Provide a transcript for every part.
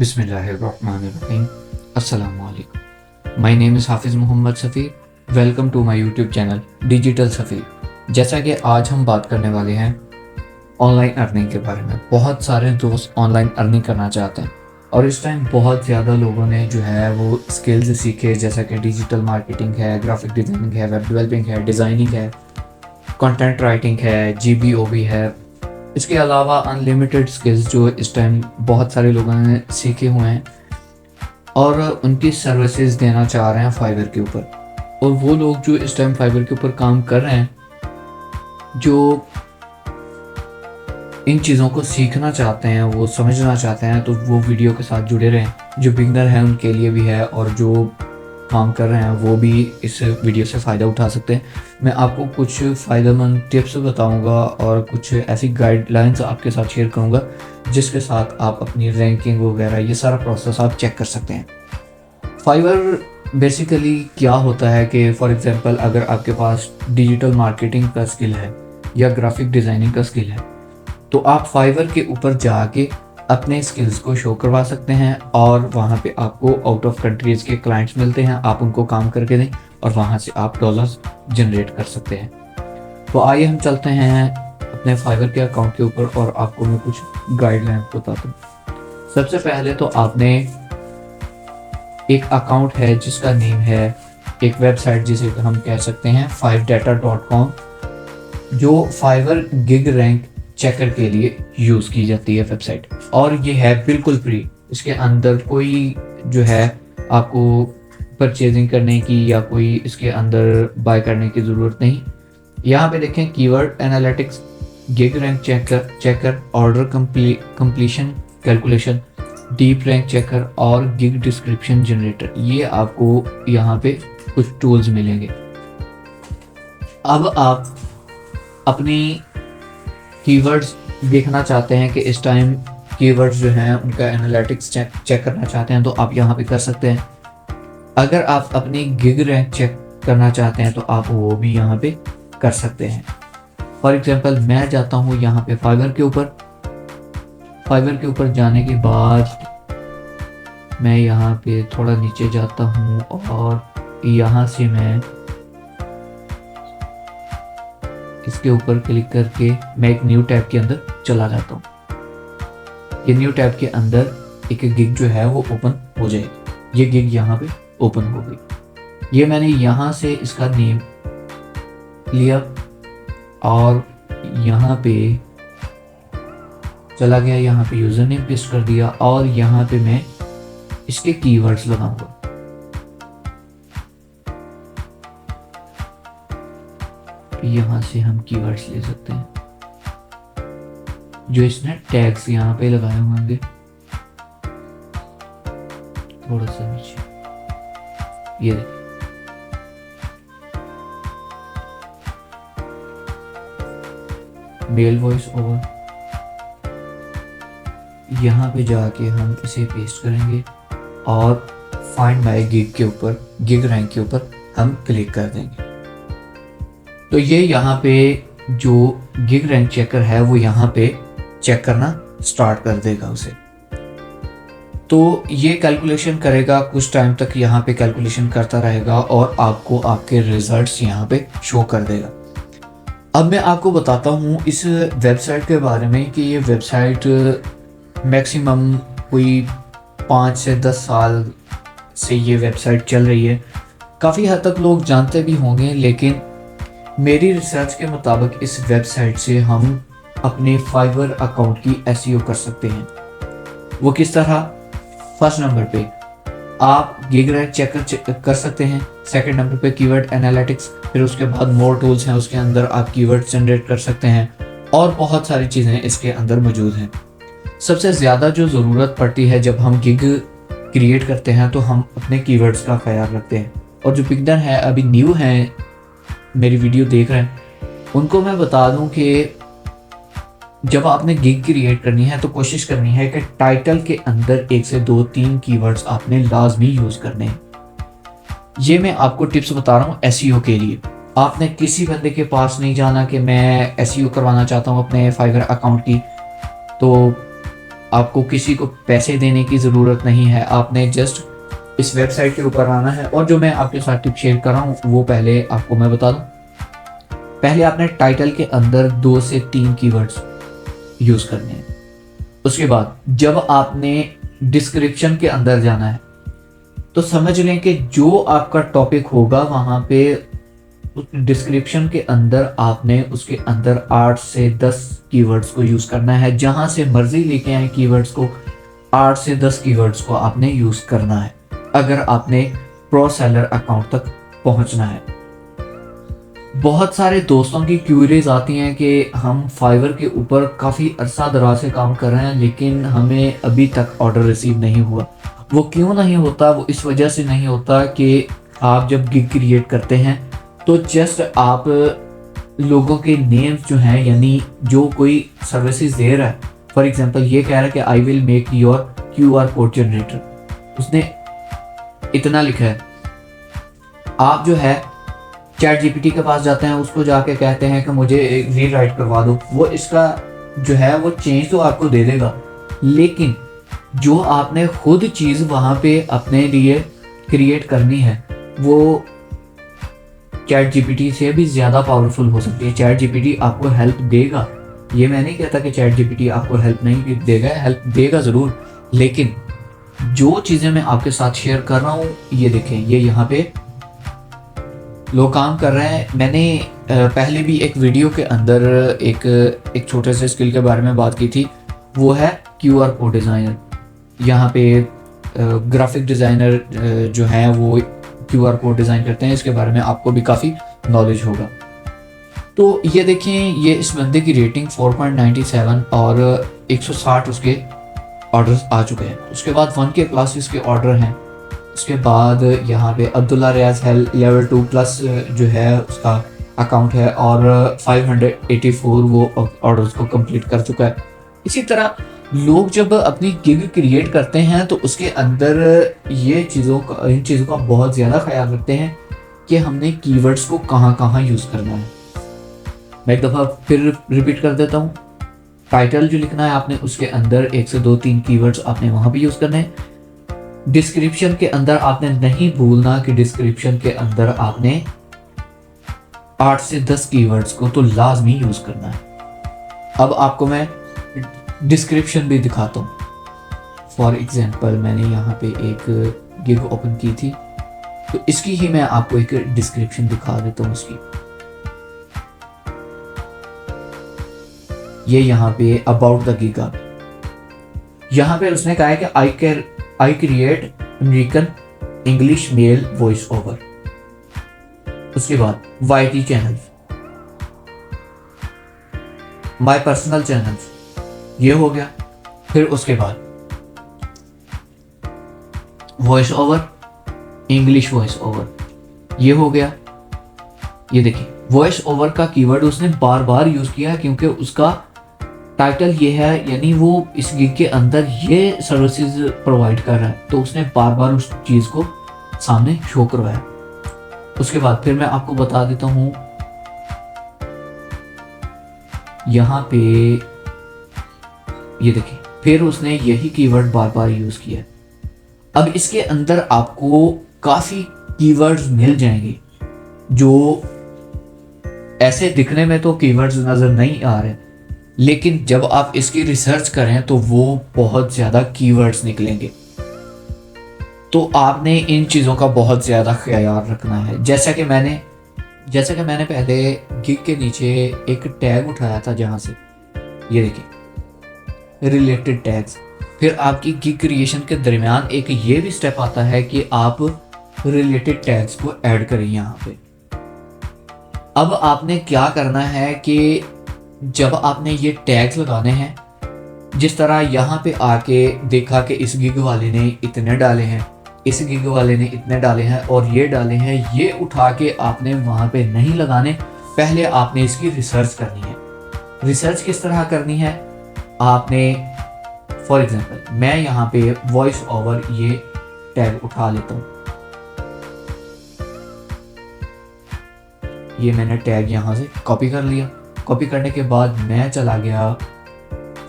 बिस्मिल्लाहिर्रहमानिर्रहीम। अस्सलामु अलैकुम। My name is Hafiz Mohammad Safeer. Welcome to my YouTube channel digital Safeer. जैसा कि आज हम बात करने वाले हैं ऑनलाइन अर्निंग के बारे में। बहुत सारे दोस्त ऑनलाइन अर्निंग करना चाहते हैं और इस टाइम बहुत ज़्यादा लोगों ने जो है वो स्किल्स सीखे, जैसा कि डिजिटल मार्केटिंग है, ग्राफिक डिज़ाइनिंग है, वेब डेवलपिंग है, डिज़ाइनिंग है, कंटेंट राइटिंग है, जीबीओबी है। इसके अलावा अनलिमिटेड स्किल्स जो इस टाइम बहुत सारे लोगों ने सीखे हुए हैं और उनकी सर्विसेज देना चाह रहे हैं फाइवर के ऊपर। और वो लोग जो इस टाइम फाइवर के ऊपर काम कर रहे हैं, जो इन चीज़ों को सीखना चाहते हैं, वो समझना चाहते हैं, तो वो वीडियो के साथ जुड़े रहें। जो बिगनर हैं उनके लिए भी है और जो काम कर रहे हैं वो भी इस वीडियो से फ़ायदा उठा सकते हैं। मैं आपको कुछ फ़ायदेमंद टिप्स बताऊंगा और कुछ ऐसी गाइडलाइंस आपके साथ शेयर करूंगा जिसके साथ आप अपनी रैंकिंग वगैरह ये सारा प्रोसेस आप चेक कर सकते हैं। फाइवर बेसिकली क्या होता है कि फॉर एग्जांपल अगर आपके पास डिजिटल मार्केटिंग का स्किल है या ग्राफिक डिज़ाइनिंग का स्किल है, तो आप फाइवर के ऊपर जाके अपने स्किल्स को शो करवा सकते हैं और वहाँ पे आपको आउट ऑफ कंट्रीज़ के क्लाइंट्स मिलते हैं। आप उनको काम करके दें और वहाँ से आप डॉलर्स जनरेट कर सकते हैं। तो आइए हम चलते हैं अपने फाइवर के अकाउंट के ऊपर और आपको मैं कुछ गाइडलाइन बताता हूँ। सबसे पहले तो आपने एक अकाउंट है जिसका नेम है, एक वेबसाइट जिसे हम कह सकते हैं fivedata.com, जो फाइवर गिग रैंक चेकर के लिए यूज़ की जाती है वेबसाइट, और ये है बिल्कुल फ्री। इसके अंदर कोई जो है आपको परचेजिंग करने की या कोई इसके अंदर बाय करने की ज़रूरत नहीं। यहाँ पे देखें keyword analytics, gig rank checker, order completion calculation, deep rank checker और गिग डिस्क्रिप्शन जनरेटर। ये आपको यहाँ पे कुछ टूल्स मिलेंगे। अब आप अपनी कीवर्ड्स देखना चाहते हैं कि इस टाइम कीवर्ड्स जो हैं उनका एनालिटिक्स चेक करना चाहते हैं, तो आप यहाँ पे कर सकते हैं। अगर आप अपनी गिग रैंक चेक करना चाहते हैं तो आप वो भी यहाँ पे कर सकते हैं। फॉर एग्जांपल मैं जाता हूँ यहाँ पे फाइवर के ऊपर जाने के बाद मैं यहाँ पे थोड़ा नीचे जाता हूँ और यहाँ से मैं इसके ऊपर क्लिक करके मैं एक न्यू टैब के अंदर चला जाता हूँ। ये न्यू टैब के अंदर एक गिग जो है वो ओपन हो जाएगी। ये गिग यहाँ पे ओपन हो गई। ये मैंने यहाँ से इसका नेम लिया और यहाँ पे चला गया, यहाँ पे यूज़र नेम पेस्ट कर दिया और यहाँ पे मैं इसके कीवर्ड्स लगाऊंगा। यहाँ से हम कीवर्ड्स ले सकते हैं जो इसने टैग्स यहाँ पे लगाए होंगे। थोड़ा सा नीचे ये मेल वॉइस ओवर, यहाँ पे जाके हम इसे पेस्ट करेंगे और फाइंड माय गिग के ऊपर, गिग रैंक के ऊपर हम क्लिक कर देंगे। तो ये यहाँ पे जो गिग रैंक चेकर है वो यहाँ पे चेक करना स्टार्ट कर देगा उसे। तो ये कैलकुलेशन करेगा, कुछ टाइम तक यहाँ पे कैलकुलेशन करता रहेगा और आपको आपके रिजल्ट्स यहाँ पे शो कर देगा। अब मैं आपको बताता हूँ इस वेबसाइट के बारे में कि ये वेबसाइट मैक्सिमम कोई 5 से 10 साल से ये वेबसाइट चल रही है। काफ़ी हद तक लोग जानते भी होंगे, लेकिन मेरी रिसर्च के मुताबिक इस वेबसाइट से हम अपने फाइवर अकाउंट की एसईओ कर सकते हैं। वो किस तरह? फर्स्ट नंबर पे आप गिग रैंक चेक कर सकते हैं। सेकंड नंबर पे कीवर्ड एनालिटिक्स, फिर उसके बाद मोर टूल्स हैं, उसके अंदर आप कीवर्ड जनरेट कर सकते हैं और बहुत सारी चीज़ें इसके अंदर मौजूद हैं। सबसे ज़्यादा जो ज़रूरत पड़ती है जब हम गिग क्रिएट करते हैं तो हम अपने कीवर्ड्स का ख्याल रखते हैं। और जो बिगनर है, अभी न्यू हैं, मेरी वीडियो देख रहे हैं, उनको मैं बता दूं कि जब आपने गिग क्रिएट करनी है तो कोशिश करनी है कि टाइटल के अंदर 1 से 2-3 कीवर्ड्स आपने लाजमी यूज़ करने हैं। ये मैं आपको टिप्स बता रहा हूँ एसईओ के लिए। आपने किसी बंदे के पास नहीं जाना कि मैं एसईओ करवाना चाहता हूँ अपने फाइवर अकाउंट की, तो आपको किसी को पैसे देने की ज़रूरत नहीं है, आपने जस्ट इस वेबसाइट के ऊपर आना है। और जो मैं आपके साथ टिप शेयर कर रहा हूँ वो पहले आपको मैं बता दूँ। पहले आपने टाइटल के अंदर 2 से 3 कीवर्ड्स यूज़ करने हैं। उसके बाद जब आपने डिस्क्रिप्शन के अंदर जाना है तो समझ लें कि जो आपका टॉपिक होगा वहाँ पे डिस्क्रिप्शन के अंदर आपने उसके अंदर 8 से 10 कीवर्ड्स को यूज़ करना है। जहाँ से मर्जी लेके आए कीवर्ड्स को, 8 से 10 कीवर्ड्स को आपने यूज़ करना है अगर आपने प्रो सेलर अकाउंट तक पहुँचना है। बहुत सारे दोस्तों की क्यूरीज आती हैं कि हम फाइवर के ऊपर काफ़ी अरसा दराज से काम कर रहे हैं लेकिन हमें अभी तक ऑर्डर रिसीव नहीं हुआ। वो क्यों नहीं होता? वो इस वजह से नहीं होता कि आप जब गिग क्रिएट करते हैं तो जस्ट आप लोगों के नेम्स जो हैं, यानी जो कोई सर्विसेज दे रहा है, फॉर एग्जांपल ये कह रहा है कि I will make your QR code generator, उसने इतना लिखा है। आप जो है चैट GPT के पास जाते हैं, उसको जाके कहते हैं कि मुझे रीराइट करवा दो, वो इसका जो है वो चेंज तो आपको दे देगा, लेकिन जो आपने खुद चीज़ वहाँ पे अपने लिए क्रिएट करनी है वो चैट GPT से भी ज़्यादा पावरफुल हो सकती है। चैट GPT आपको हेल्प देगा, ये मैं नहीं कहता कि चैट GPT आपको हेल्प नहीं देगा, हेल्प देगा ज़रूर, लेकिन जो चीज़ें मैं आपके साथ शेयर कर रहा हूँ ये देखें, ये यहाँ पे लोग काम कर रहे हैं। मैंने पहले भी एक वीडियो के अंदर एक छोटे से स्किल के बारे में बात की थी, वो है QR कोड डिज़ाइनर। यहाँ पे ग्राफिक डिज़ाइनर जो हैं वो QR कोड डिज़ाइन करते हैं, इसके बारे में आपको भी काफ़ी नॉलेज होगा। तो ये देखें, ये इस बंदे की रेटिंग 4.97 और 160 उसके ऑर्डर्स आ चुके हैं। उसके बाद 1K क्लासेस के ऑर्डर हैं। उसके बाद यहाँ पे अब्दुल्ला रियाज हेल लेवल 2 प्लस जो है उसका अकाउंट है और 584 वो ऑर्डर्स को कंप्लीट कर चुका है। इसी तरह लोग जब अपनी गिग क्रिएट करते हैं तो उसके अंदर इन चीज़ों का बहुत ज़्यादा ख्याल रखते हैं कि हमने कीवर्ड्स को कहाँ यूज़ करना है। मैं एक दफ़ा फिर रिपीट कर देता हूँ। टाइटल जो लिखना है आपने उसके अंदर 1 से 2-3 कीवर्ड्स आपने वहाँ भी यूज़ करने हैं। डिस्क्रिप्शन के अंदर आपने नहीं भूलना कि डिस्क्रिप्शन के अंदर आपने 8 से 10 कीवर्ड्स को तो लाजमी यूज़ करना है। अब आपको मैं डिस्क्रिप्शन भी दिखाता हूँ। फॉर एग्जांपल मैंने यहाँ पे एक गिग ओपन की थी, तो इसकी ही मैं आपको एक डिस्क्रिप्शन दिखा देता हूँ इसकी। ये यहाँ पे अबाउट द गिग आ, यहाँ पे उसने कहा है कि I create American English male voice over. उसके बाद YT channel, my personal channels, ये हो गया। फिर उसके बाद voice over, English voice over, ये हो गया। ये देखिए वॉइस ओवर का कीवर्ड उसने बार बार यूज किया है क्योंकि उसका टाइटल ये है, यानी वो इस गिग के अंदर ये सर्विसेज प्रोवाइड कर रहा है, तो उसने बार बार उस चीज़ को सामने शो करवाया। उसके बाद फिर मैं आपको बता देता हूँ, यहाँ पे ये देखिए फिर उसने यही कीवर्ड बार बार यूज़ किया। अब इसके अंदर आपको काफ़ी कीवर्ड्स मिल जाएंगे जो ऐसे दिखने में तो कीवर्ड्स नज़र नहीं आ रहे, लेकिन जब आप इसकी रिसर्च करें तो वो बहुत ज़्यादा कीवर्ड्स निकलेंगे। तो आपने इन चीज़ों का बहुत ज़्यादा ख्याल रखना है। जैसा कि मैंने पहले गिग के नीचे एक टैग उठाया था, जहाँ से ये देखिए रिलेटेड टैग्स। फिर आपकी गिग क्रिएशन के दरमियान एक ये भी स्टेप आता है कि आप रिलेटेड टैग्स को ऐड करें यहाँ पे। अब आपने क्या करना है कि जब आपने ये टैग्स लगाने हैं, जिस तरह यहाँ पे आके देखा कि इस गिग वाले ने इतने डाले हैं, इस गिग वाले ने इतने डाले हैं और ये डाले हैं, ये उठा के आपने वहाँ पे नहीं लगाने। पहले आपने इसकी रिसर्च करनी है। रिसर्च किस तरह करनी है? आपने फॉर एग्जांपल मैं यहाँ पे वॉइस ओवर ये टैग उठा लेता हूँ। ये मैंने टैग यहाँ से कॉपी कर लिया। कॉपी करने के बाद मैं चला गया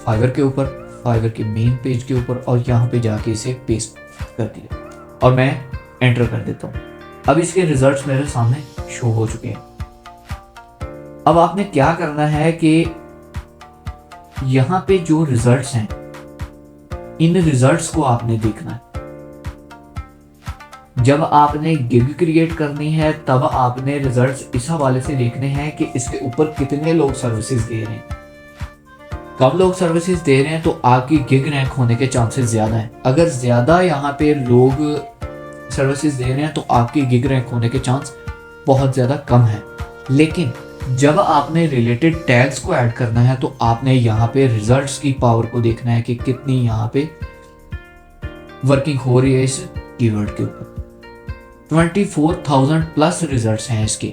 फाइवर के ऊपर। फाइवर के मेन पेज के ऊपर और यहाँ पे जाके इसे पेस्ट कर दिया और मैं एंटर कर देता हूँ। अब इसके रिजल्ट्स मेरे सामने शो हो चुके हैं। अब आपने क्या करना है कि यहाँ पे जो रिजल्ट्स हैं इन रिजल्ट्स को आपने देखना है। जब आपने गिग क्रिएट करनी है तब आपने रिजल्ट्स इस हवाले से देखने हैं कि इसके ऊपर कितने लोग सर्विसेज दे रहे हैं। कम लोग सर्विसेज दे रहे हैं तो आपकी गिग रैंक होने के चांसेस ज्यादा हैं। अगर ज्यादा यहाँ पे लोग सर्विसेज दे रहे हैं तो आपकी गिग रैंक होने के चांस बहुत ज्यादा कम है। लेकिन जब आपने रिलेटेड टैग्स को ऐड करना है तो आपने यहाँ पे रिजल्ट्स की पावर को देखना है कि कितनी यहाँ पे वर्किंग हो रही है इस कीवर्ड के ऊपर। 24,000 प्लस रिजल्ट्स हैं इसके।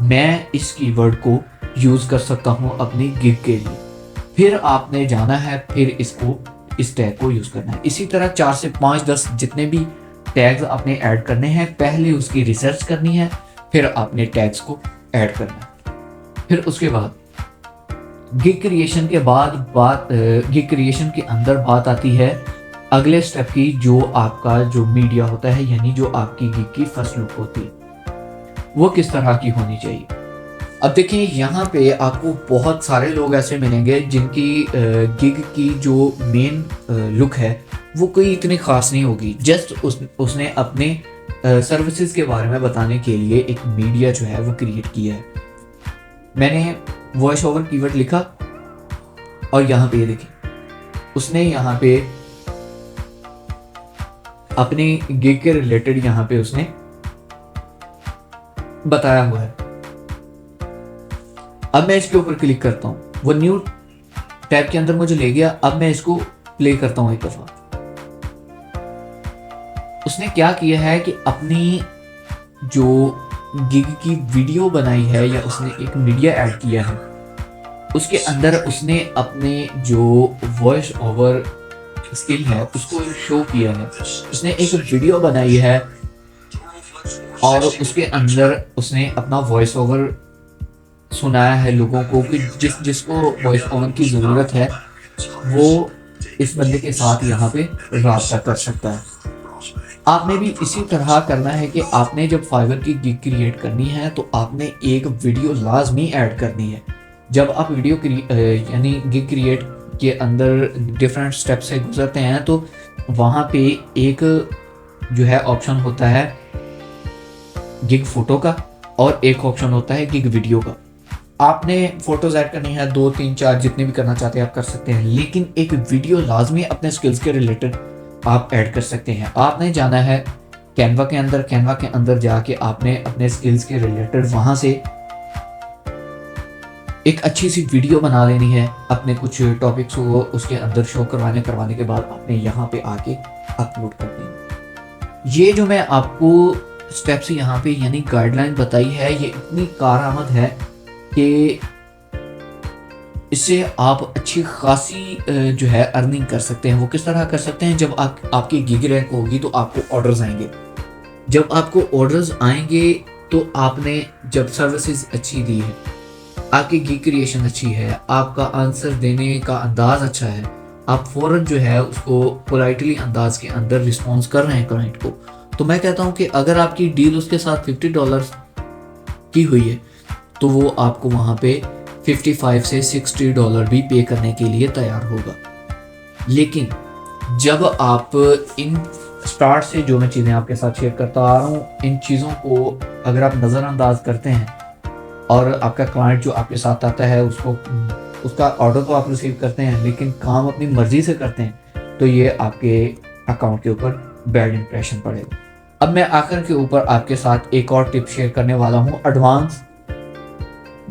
मैं इस कीवर्ड को यूज कर सकता हूँ अपनी गिग के लिए। फिर आपने जाना है, फिर इसको इस टैग को यूज करना है। इसी तरह 4 से 5 10 जितने भी टैग्स आपने ऐड करने हैं, पहले उसकी रिसर्च करनी है, फिर आपने टैग्स को ऐड करना है। फिर उसके बाद गिग क्रिएशन के गिग क्रिएशन के अंदर बात आती है अगले स्टेप की, जो आपका जो मीडिया होता है, यानी जो आपकी गिग की फर्स्ट लुक होती है वो किस तरह की होनी चाहिए। अब देखिए यहाँ पे आपको बहुत सारे लोग ऐसे मिलेंगे जिनकी गिग की जो मेन लुक है वो कोई इतनी खास नहीं होगी। जस्ट उसने अपने सर्विसेज के बारे में बताने के लिए एक मीडिया जो है वो क्रिएट किया है। मैंने वॉइस ओवर कीवर्ड लिखा और यहाँ पे देखिए उसने यहाँ पे अपनी गिग के रिलेटेड यहाँ पे उसने बताया हुआ है। अब मैं इसके ऊपर क्लिक करता हूँ, वो न्यू टैब के अंदर मुझे ले गया। अब मैं इसको प्ले करता हूँ एक दफा। उसने क्या किया है कि अपनी जो गिग की वीडियो बनाई है या उसने एक मीडिया ऐड किया है उसके अंदर उसने अपने जो वॉइस ओवर स्किल है उसको शो किया है। उसने एक वीडियो बनाई है और उसके अंदर उसने अपना वॉइस ओवर सुनाया है लोगों को कि जिसको वॉइस ओवर की ज़रूरत है वो इस बंदे के साथ यहाँ पे राब्ता कर सकता है। आपने भी इसी तरह करना है कि आपने जब फाइवर की गिग क्रिएट करनी है तो आपने एक वीडियो लाजमी ऐड करनी है। जब आप वीडियो यानी गिग क्रिएट के अंदर डिफरेंट स्टेप से गुजरते हैं तो वहाँ पे एक जो है ऑप्शन होता है गिग फोटो का और एक ऑप्शन होता है गिग वीडियो का। आपने फोटोज ऐड करनी है 2 3 4 जितने भी करना चाहते हैं आप कर सकते हैं, लेकिन एक वीडियो लाजमी अपने स्किल्स के रिलेटेड आप ऐड कर सकते हैं। आपने जाना है कैनवा के अंदर जाके आपने अपने स्किल्स के रिलेटेड वहां से एक अच्छी सी वीडियो बना लेनी है। अपने कुछ टॉपिक्स को उसके अंदर शो करवाने के बाद आपने यहाँ पे आके अपलोड कर देनी। ये जो मैं आपको स्टेप्स यहाँ पे यानी गाइडलाइन बताई है ये इतनी कारआमद है कि इससे आप अच्छी खासी जो है अर्निंग कर सकते हैं। वो किस तरह कर सकते हैं, जब आपकी गिग रैंक होगी तो आपको ऑर्डर्स आएंगे। जब आपको ऑर्डर्स आएंगे तो आपने जब सर्विसेज अच्छी दी है, आपकी गिग क्रिएशन अच्छी है, आपका आंसर देने का अंदाज अच्छा है, आप फौरन जो है उसको पोलाइटली अंदाज के अंदर रिस्पॉन्स कर रहे हैं क्लाइंट को, तो मैं कहता हूँ कि अगर आपकी डील उसके साथ $50 की हुई है तो वो आपको वहाँ पे $55 से $60 भी पे करने के लिए तैयार होगा। लेकिन जब आप इन स्टार्ट से जो मैं चीज़ें आपके साथ शेयर करता आ रहा हूँ, इन चीज़ों को अगर आप नज़रअंदाज करते हैं और आपका क्लाइंट जो आपके साथ आता है उसका ऑर्डर तो आप रिसीव करते हैं लेकिन काम अपनी मर्जी से करते हैं, तो ये आपके अकाउंट के ऊपर बैड इंप्रेशन पड़ेगा। अब मैं आखिर के ऊपर आपके साथ एक और टिप शेयर करने वाला हूँ। एडवांस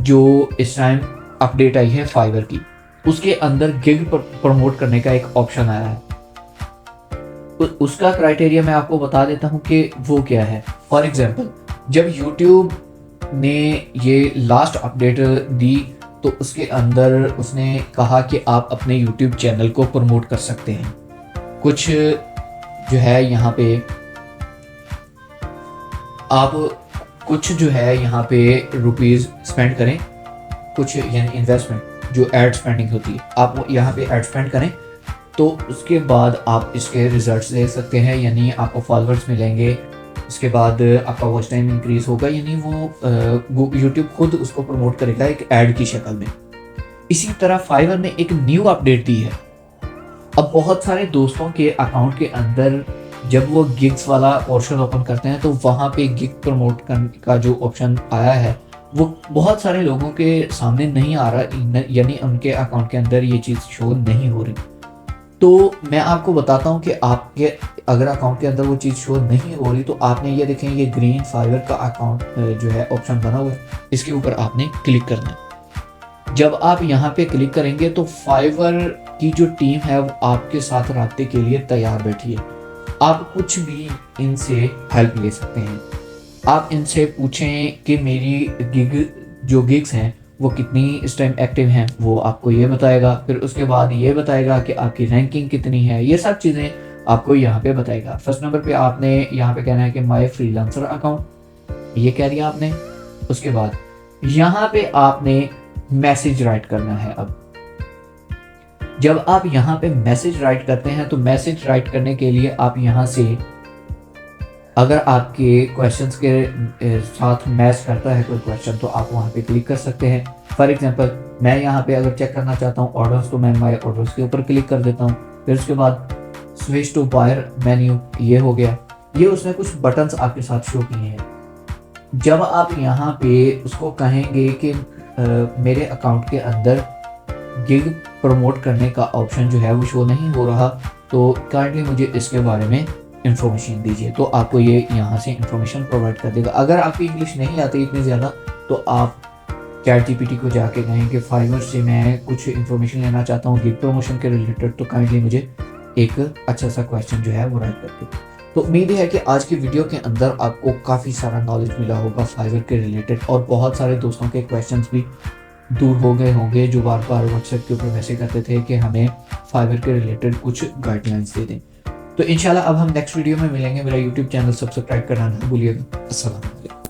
जो इस टाइम अपडेट आई है फाइवर की, उसके अंदर गिग प्रमोट करने का एक ऑप्शन आया है। उसका क्राइटेरिया मैं आपको बता देता हूँ कि वो क्या है। फॉर एग्जांपल, जब YouTube ने ये लास्ट अपडेट दी तो उसके अंदर उसने कहा कि आप अपने YouTube चैनल को प्रमोट कर सकते हैं। कुछ जो है यहाँ पे आप कुछ जो है यहाँ पे रुपीज़ स्पेंड करें, कुछ यानी इन्वेस्टमेंट जो एड स्पेंडिंग होती है, आप यहाँ पे एड स्पेंड करें तो उसके बाद आप इसके रिजल्ट्स देख सकते हैं, यानी आपको फॉलोअर्स मिलेंगे, इसके बाद आपका वॉच टाइम इंक्रीज होगा, यानी वो यूट्यूब खुद उसको प्रमोट करेगा एक ऐड की शक्ल में। इसी तरह फाइवर ने एक न्यू अपडेट दी है। अब बहुत सारे दोस्तों के अकाउंट के अंदर जब वो गिग्स वाला पोर्शन ओपन करते हैं तो वहाँ पे गिग प्रमोट करने का जो ऑप्शन आया है वो बहुत सारे लोगों के सामने नहीं आ रहा, यानी उनके अकाउंट के अंदर ये चीज़ शो नहीं हो रही। तो मैं आपको बताता हूँ कि आपके अगर अकाउंट के अंदर वो चीज़ शो नहीं हो रही तो आपने ये देखें, ये ग्रीन फाइवर का अकाउंट जो है ऑप्शन बना हुआ है, इसके ऊपर आपने क्लिक करना है। जब आप यहाँ पे क्लिक करेंगे तो फाइवर की जो टीम है वो आपके साथ राब्ते के लिए तैयार बैठी है। आप कुछ भी इनसे हेल्प ले सकते हैं। आप इनसे पूछें कि मेरी जो गिग्स हैं वो कितनी इस टाइम एक्टिव हैं, वो आपको ये बताएगा। फिर उसके बाद ये बताएगा कि आपकी रैंकिंग कितनी है, ये सब चीज़ें आपको यहाँ पे बताएगा। फर्स्ट नंबर पे आपने यहाँ पे कहना है कि माय फ्रीलांसर अकाउंट, ये कह दिया आपने। उसके बाद यहाँ पे आपने मैसेज राइट करना है। अब जब आप यहाँ पे मैसेज राइट करते हैं तो मैसेज राइट करने के लिए आप यहाँ से, अगर आपके क्वेश्चंस के साथ मैच करता है कोई क्वेश्चन तो आप वहाँ पे क्लिक कर सकते हैं। फॉर एग्जांपल मैं यहाँ पे अगर चेक करना चाहता हूँ ऑर्डर्स, तो मैं माय ऑर्डर्स के ऊपर क्लिक कर देता हूँ। फिर उसके बाद स्विच टू बायर मेन्यू, ये हो गया। ये उसने कुछ बटन्स आपके साथ शो किए हैं। जब आप यहाँ पे उसको कहेंगे कि मेरे अकाउंट के अंदर गिग प्रमोट करने का ऑप्शन जो है वो शो नहीं हो रहा, तो काइंडली मुझे इसके बारे में इंफॉर्मेशन दीजिए, तो आपको ये यहाँ से इंफॉर्मेशन प्रोवाइड कर देगा। अगर आपकी इंग्लिश नहीं आती इतनी ज़्यादा तो आप चैट जीपीटी को जाके कहें कि फाइवर से मैं कुछ इंफॉर्मेशन लेना चाहता हूँ गिग प्रमोशन के रिलेटेड, तो काइंडली मुझे एक अच्छा सा क्वेश्चन जो है वो राइट करके। तो उम्मीद है कि आज की वीडियो के अंदर आपको काफ़ी सारा नॉलेज मिला होगा फाइवर के रिलेटेड, और बहुत सारे दोस्तों के क्वेश्चंस भी दूर हो गए होंगे जो बार बार व्हाट्सएप के ऊपर मैसेज करते थे कि हमें फाइवर के रिलेटेड कुछ गाइडलाइंस दे दें। तो इंशाल्लाह अब हम नेक्स्ट वीडियो में मिलेंगे। मेरा यूट्यूब चैनल सब्सक्राइब करना ना भूलिएगा। अस्सलाम वालेकुम।